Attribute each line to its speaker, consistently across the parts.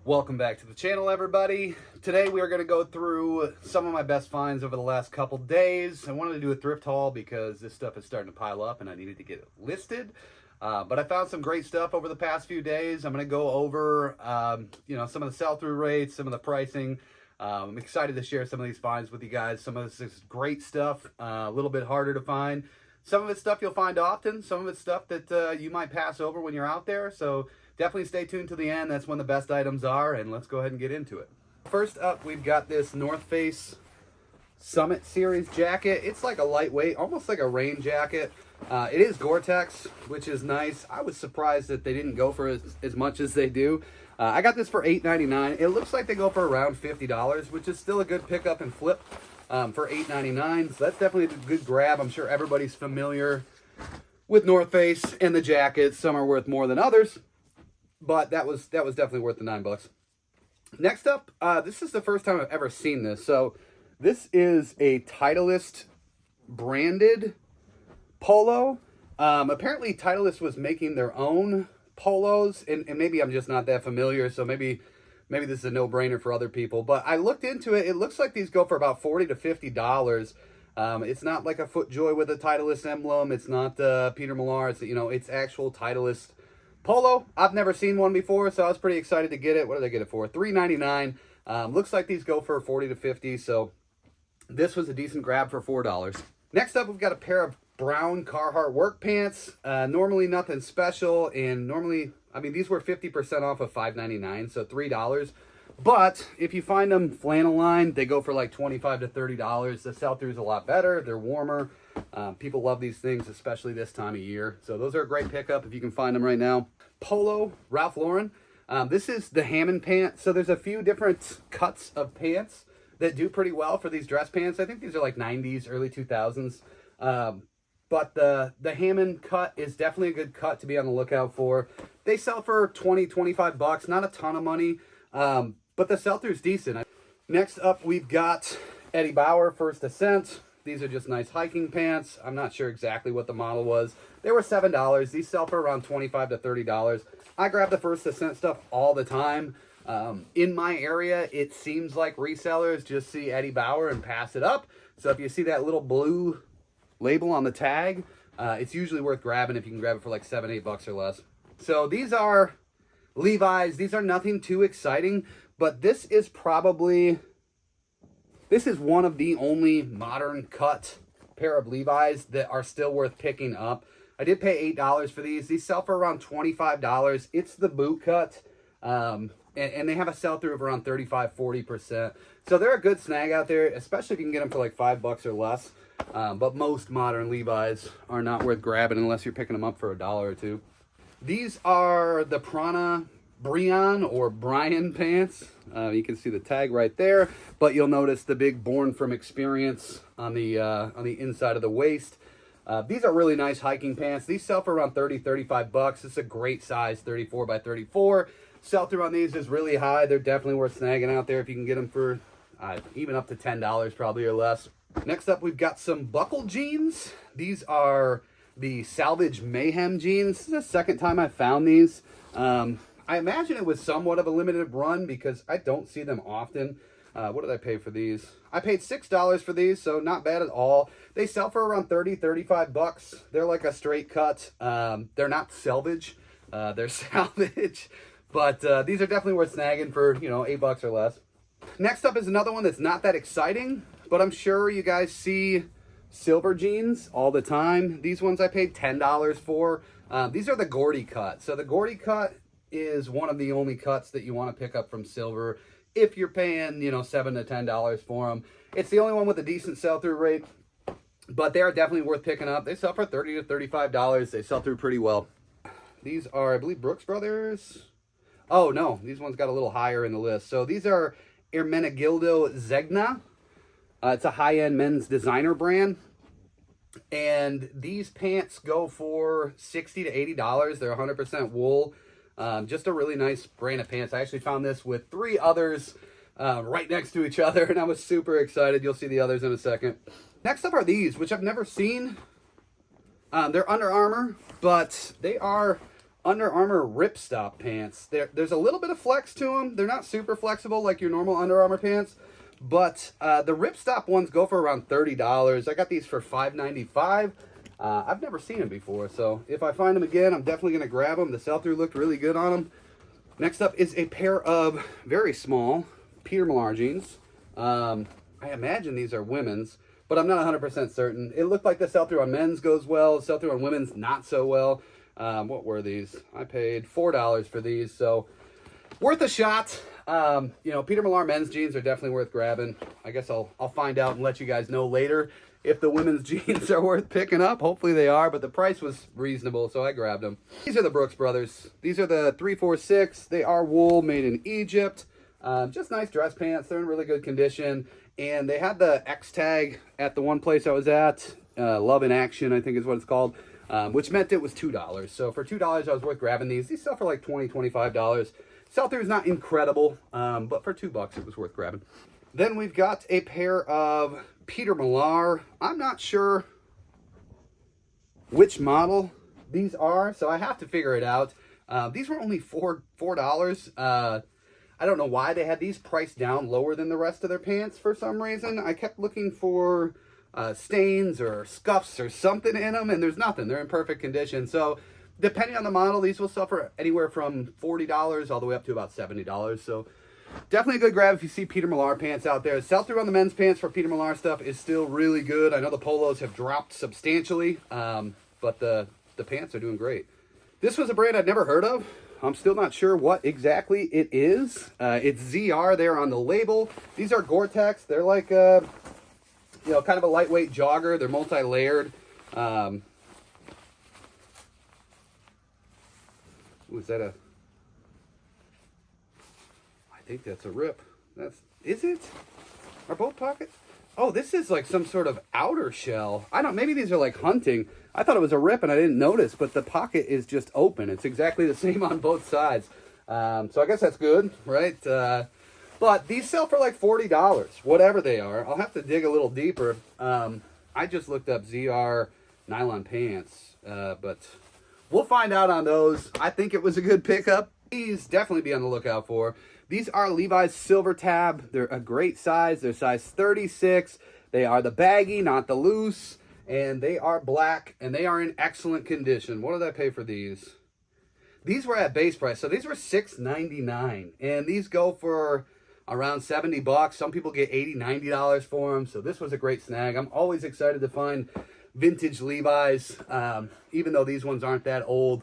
Speaker 1: Welcome back to the channel, everybody. Today we are going to go through some of my best finds over the last couple days. I wanted to do a thrift haul because this stuff is starting to pile up and I needed to get it listed. But I found some great stuff over the past few days. I'm going to go over some of the sell-through rates, some of the pricing. I'm excited to share some of these finds with you guys. Some of this is great stuff, a little bit harder to find. Some of it's stuff you'll find often. Some of it's stuff that you might pass over when you're out there. So definitely stay tuned to the end. That's when the best items are, and let's go ahead and get into it. First up, we've got this North Face Summit Series jacket. It's like a lightweight, almost like a rain jacket. It is Gore-Tex, which is nice. I was surprised that they didn't go for as much as they do. I got this for $8.99. It looks like they go for around $50, which is still a good pickup and flip for $8.99. So that's definitely a good grab. I'm sure everybody's familiar with North Face and the jackets. Some are worth more than others, but that was definitely worth the $9. Next up, this is the first time I've ever seen this. So this is a Titleist branded polo. Apparently Titleist was making their own polos, and maybe I'm just not that familiar, so maybe this is a no-brainer for other people. But I looked into it. It looks like these go for about $40 to $50. It's not like a FootJoy with a Titleist emblem. It's not Peter Millar. It's actual Titleist polo. I've never seen one before, so I was pretty excited to get it. What did I get it for? $3.99. Looks like these go for $40 to $50, so this was a decent grab for $4. Next up, we've got a pair of brown Carhartt work pants. Normally nothing special, and normally, these were 50% off of $5.99, so $3. But if you find them flannel lined, they go for like $25 to $30. The sell-through is a lot better. They're warmer. People love these things, especially this time of year. So those are a great pickup if you can find them right now. Polo, Ralph Lauren. This is the Hammond pant. So there's a few different cuts of pants that do pretty well for these dress pants. I think these are like 90s, early 2000s. But the Hammond cut is definitely a good cut to be on the lookout for. They sell for $20, $25, not a ton of money, but the sell-through is decent. Next up, we've got Eddie Bauer First Ascent. These are just nice hiking pants. I'm not sure exactly what the model was. They were $7. These sell for around $25 to $30. I grab the First Ascent stuff all the time. In my area, it seems like resellers just see Eddie Bauer and pass it up. So if you see that little blue label on the tag, it's usually worth grabbing if you can grab it for like $7, $8 or less. So these are Levi's. These are nothing too exciting, but this is one of the only modern cut pair of Levi's that are still worth picking up. I did pay $8 for these. These sell for around $25. It's the boot cut, and they have a sell-through of around 35–40%. So they're a good snag out there, especially if you can get them for like $5 or less. But most modern Levi's are not worth grabbing unless you're picking them up for $1 or $2. These are the Prana Brian or Brian pants. You can see the tag right there, but you'll notice the big Born from Experience on the inside of the waist. These are really nice hiking pants. These sell for around $30, $35. It's a great size, 34 by 34. Sell-through on these is really high. They're definitely worth snagging out there if you can get them for even up to $10 probably or less. Next up, we've got some buckle jeans. These are the Salvage Mayhem jeans. This is the second time I found these. I imagine it was somewhat of a limited run because I don't see them often. What did I pay for these? I paid $6 for these, so not bad at all. They sell for around $30, $35. They're like a straight cut. They're not selvage. They're salvage. But these are definitely worth snagging for, $8 or less. Next up is another one that's not that exciting, but I'm sure you guys see silver jeans all the time. These ones I paid $10 for. These are the Gordy cut. So the Gordy cut is one of the only cuts that you want to pick up from silver if you're paying, $7 to $10 for them. It's the only one with a decent sell-through rate, but they are definitely worth picking up. They sell for $30 to $35. They sell through pretty well. These are, I believe, Brooks Brothers. Oh, no, these ones got a little higher in the list. So these are Ermenegildo Zegna. It's a high-end men's designer brand. And these pants go for $60 to $80. They're 100% wool. Just a really nice brand of pants. I actually found this with 3 others right next to each other, and I was super excited. You'll see the others in a second. Next up are these, which I've never seen. They're Under Armour, but they are Under Armour ripstop pants. There's a little bit of flex to them. They're not super flexible like your normal Under Armour pants, but the ripstop ones go for around $30. I got these for $5.95. I've never seen them before, so if I find them again, I'm definitely going to grab them. The sell-through looked really good on them. Next up is a pair of very small Peter Millar jeans. I imagine these are women's, but I'm not 100% certain. It looked like the sell-through on men's goes well. Sell-through on women's, not so well. What were these? I paid $4 for these, so worth a shot. You know, Peter Millar men's jeans are definitely worth grabbing. I guess I'll find out and let you guys know later if the women's jeans are worth picking up. Hopefully they are, but the price was reasonable, so I grabbed them. These are the Brooks Brothers. These are the 346. They are wool, made in Egypt. Just nice dress pants. They're in really good condition. And they had the X tag at the one place I was at. Love in Action, I think is what it's called. Which meant it was $2. So for $2, I was worth grabbing these. These sell for like $20, $25. Sell-through is not incredible, but for $2, it was worth grabbing. Then we've got a pair of Peter Millar. I'm not sure which model these are, so I have to figure it out. These were only $4. I don't know why they had these priced down lower than the rest of their pants for some reason. I kept looking for stains or scuffs or something in them, and there's nothing. They're in perfect condition. So depending on the model, these will sell for anywhere from $40 all the way up to about $70. So definitely a good grab if you see Peter Millar pants out there. Sell-through on the men's pants for Peter Millar stuff is still really good. I know the polos have dropped substantially, but the pants are doing great. This was a brand I'd never heard of. I'm still not sure what exactly it is. It's ZR there on the label. These are Gore-Tex. They're like, you know, kind of a lightweight jogger. They're multi-layered. Was that a... I think that's a rip. Is it? Are both pockets? Oh, this is like some sort of outer shell. Maybe these are like hunting. I thought it was a rip and I didn't notice, but the pocket is just open. It's exactly the same on both sides. So I guess that's good, right? But these sell for like $40, whatever they are. I'll have to dig a little deeper. I just looked up ZR nylon pants, but we'll find out on those. I think it was a good pickup. These definitely be on the lookout for. These are Levi's Silver Tab. They're a great size. They're size 36. They are the baggy, not the loose. And they are black, and they are in excellent condition. What did I pay for these? These were at base price, so these were $6.99. And these go for around $70. Some people get $80, $90 for them. So this was a great snag. I'm always excited to find vintage Levi's. Even though these ones aren't that old,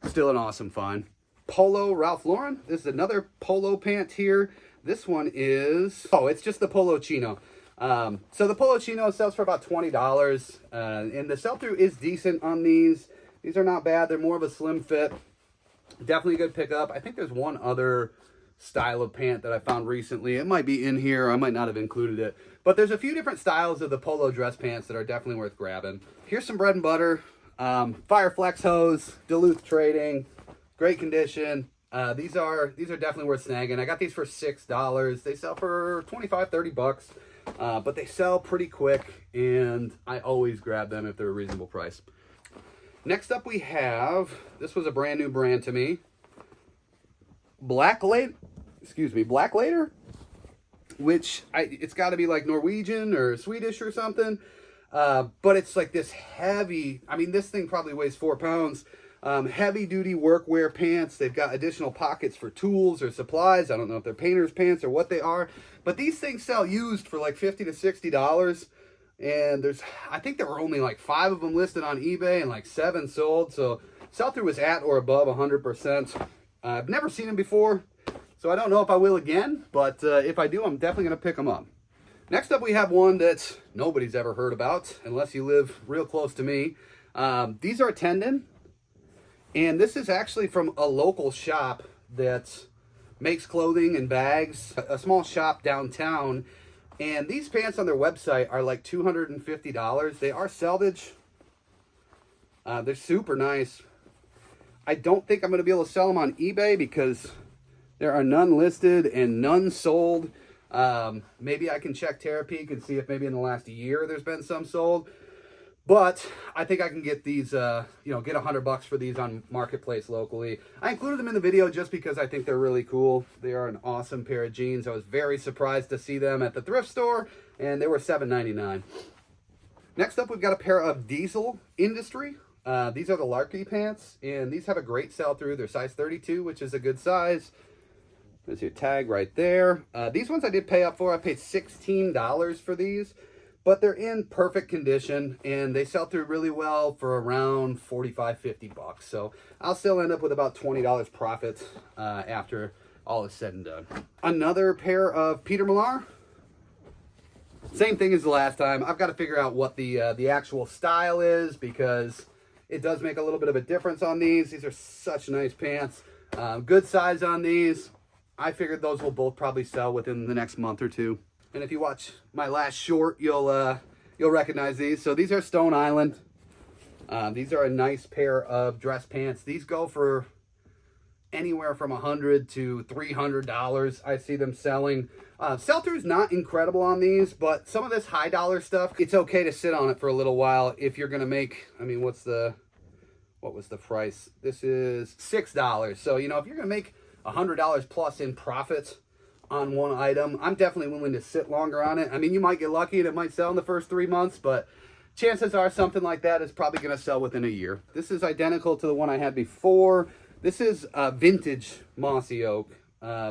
Speaker 1: still an awesome find. Polo Ralph Lauren. This is another polo pant here. This one is, it's just the Polo Chino. So the Polo Chino sells for about $20. And the sell-through is decent on these. These are not bad. They're more of a slim fit. Definitely a good pickup. I think there's one other style of pant that I found recently. It might be in here. I might not have included it. But there's a few different styles of the polo dress pants that are definitely worth grabbing. Here's some bread and butter. Fireflex hose, Duluth Trading. Great condition. These are definitely worth snagging. I got these for $6. They sell for $25, $30. But they sell pretty quick, and I always grab them if they're a reasonable price. Next up we have, this was a brand new brand to me. Blackletter, which it's got to be like Norwegian or Swedish or something. But it's like this heavy, this thing probably weighs 4 pounds. Heavy duty workwear pants. They've got additional pockets for tools or supplies. I don't know if they're painter's pants or what they are, but these things sell used for like $50 to $60. And I think there were only like 5 of them listed on eBay and like 7 sold. So sell-through was at or above 100%. I've never seen them before, so I don't know if I will again, but if I do, I'm definitely going to pick them up. Next up, we have one that nobody's ever heard about, unless you live real close to me. These are Tendon. And this is actually from a local shop that makes clothing and bags, a small shop downtown. And these pants on their website are like $250. They are salvage. They're super nice. I don't think I'm going to be able to sell them on eBay because there are none listed and none sold. Maybe I can check Terapeak and see if maybe in the last year there's been some sold. But I think I can get these, you know, get $100 for these on Marketplace locally. I included them in the video just because I think they're really cool. They are an awesome pair of jeans. I was very surprised to see them at the thrift store, and they were $7.99. Next up, we've got a pair of Diesel Industry. These are the Larky pants, and these have a great sell-through. They're size 32, which is a good size. There's your tag right there. These ones I did pay up for. I paid $16 for these. But they're in perfect condition, and they sell through really well for around $45-50. So I'll still end up with about $20 profit after all is said and done. Another pair of Peter Millar. Same thing as the last time. I've got to figure out what the actual style is, because it does make a little bit of a difference on these. These are such nice pants. Good size on these. I figured those will both probably sell within the next month or two. And if you watch my last short, you'll recognize these. So these are Stone Island. These are a nice pair of dress pants. These go for anywhere from $100 to $300. I see them selling. Sell-through is not incredible on these, but some of this high dollar stuff, it's okay to sit on it for a little while if you're gonna make. I mean, what was the price? This is $6. So you know, if you're gonna make $100 plus in profit on one item, I'm definitely willing to sit longer on it. I mean, you might get lucky and it might sell in the first 3 months, but chances are something like that is probably going to sell within a year. This is identical to the one I had before. This is vintage mossy oak.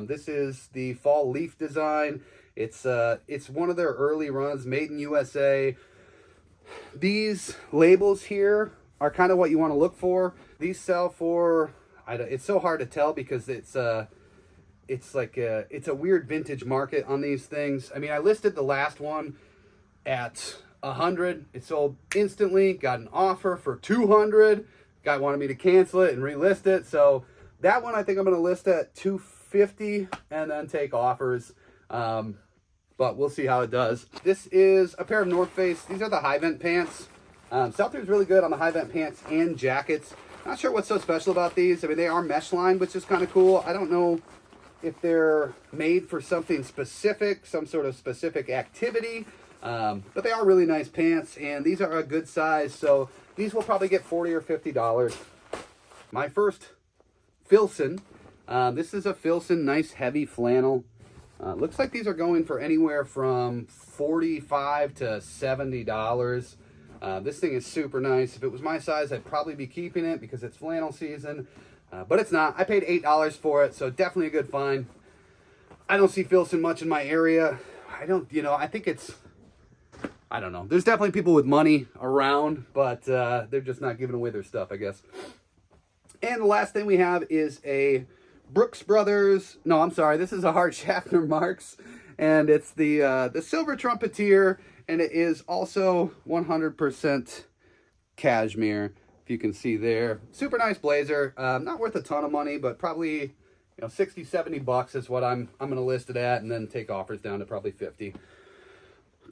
Speaker 1: This is the fall leaf design. It's one of their early runs, made in USA. These labels here are kind of what you want to look for. These sell for, it's so hard to tell because it's a weird vintage market on these things. I mean, I listed the last one at $100. It sold instantly. Got an offer for $200. Guy wanted me to cancel it and relist it. So that one I think I'm going to list at $250 and then take offers. But we'll see how it does. This is a pair of North Face. These are the high vent pants. Sell-through is really good on the high vent pants and jackets. Not sure what's so special about these. I mean, they are mesh lined, which is kind of cool. I don't know if they're made for something specific, some sort of specific activity, but they are really nice pants, and these are a good size, so these will probably get $40 or $50. My first Filson. This is a Filson, nice heavy flannel. Looks like these are going for anywhere from $45 to $70. This thing is super nice. If it was my size, I'd probably be keeping it because it's flannel season. But it's not. I paid $8 for it, so definitely a good find. I don't see Filson much in my area. I think it's, I don't know. There's definitely people with money around, but they're just not giving away their stuff, I guess. And the last thing we have is a Brooks Brothers. No, I'm sorry. This is a Hart Schaffner Marks, and it's the Silver Trumpeter, and it is also 100% cashmere. If you can see there, super nice blazer. Not worth a ton of money, but probably, $60-70 is what I'm gonna list it at, and then take offers down to probably $50.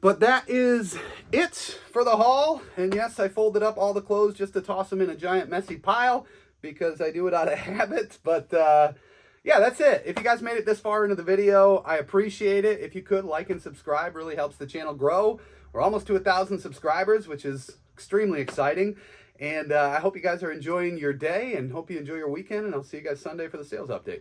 Speaker 1: But that is it for the haul. And yes, I folded up all the clothes just to toss them in a giant messy pile because I do it out of habit. But yeah, that's it. If you guys made it this far into the video, I appreciate it. If you could like and subscribe, really helps the channel grow. We're almost to 1,000 subscribers, which is extremely exciting. And I hope you guys are enjoying your day and hope you enjoy your weekend. And I'll see you guys Sunday for the sales update.